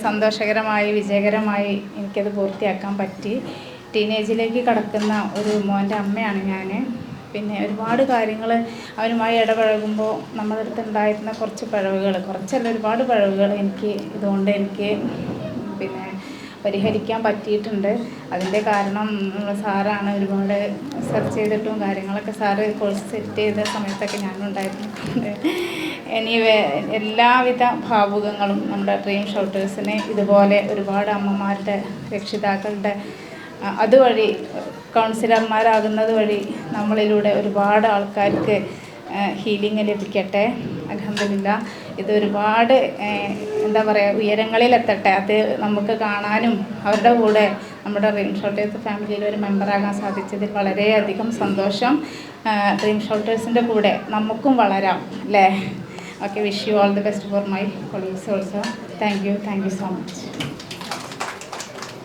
സന്തോഷകരമായി വിജയകരമായി എനിക്കത് പൂർത്തിയാക്കാൻ പറ്റി. ടീനേജിലേക്ക് കടക്കുന്ന ഒരു മോൻ്റെ അമ്മയാണ് ഞാൻ. പിന്നെ ഒരുപാട് കാര്യങ്ങൾ അവനുമായി ഇടപഴകുമ്പോൾ നമ്മുടെ അടുത്ത് ഉണ്ടായിരുന്ന കുറച്ച് പിഴവുകൾ, കുറച്ചല്ല ഒരുപാട് പിഴവുകൾ ഇതുകൊണ്ട് എനിക്ക് പിന്നെ പരിഹരിക്കാൻ പറ്റിയിട്ടുണ്ട്. അതിൻ്റെ കാരണം സാറാണ്. ഒരുപാട് സെർച്ച് ചെയ്തിട്ടും കാര്യങ്ങളൊക്കെ സാറ് കോഴ്സ് സെറ്റ് ചെയ്ത സമയത്തൊക്കെ ഞാനുണ്ടായിരുന്നു. എനിവേ എല്ലാവിധ ഭാവുകങ്ങളും നമ്മുടെ ഡ്രീം ഷൗട്ടേഴ്സിന് ഇതുപോലെ ഒരുപാട് അമ്മമാരുടെ രക്ഷിതാക്കളുടെ അതുവഴി കൗൺസിലർമാരാകുന്നത് വഴി നമ്മളിലൂടെ ഒരുപാട് ആൾക്കാർക്ക് ഹീലിംഗ് ലഭിക്കട്ടെ. അൽഹംദുലില്ലാ. ഇത് ഒരുപാട് എന്താ പറയുക ഉയരങ്ങളിലെത്തട്ടെ. അത് നമുക്ക് കാണാനും അവരുടെ കൂടെ നമ്മുടെ ഡ്രീം ഷൗട്ടേഴ്സ് ഫാമിലിയിൽ ഒരു മെമ്പറാകാൻ സാധിച്ചതിൽ വളരെയധികം സന്തോഷം. ഡ്രീം ഷൗട്ടേഴ്സിൻ്റെ കൂടെ നമുക്കും വളരാം അല്ലേ? Okay, wish you all the best for my colleagues also. Thank you so much.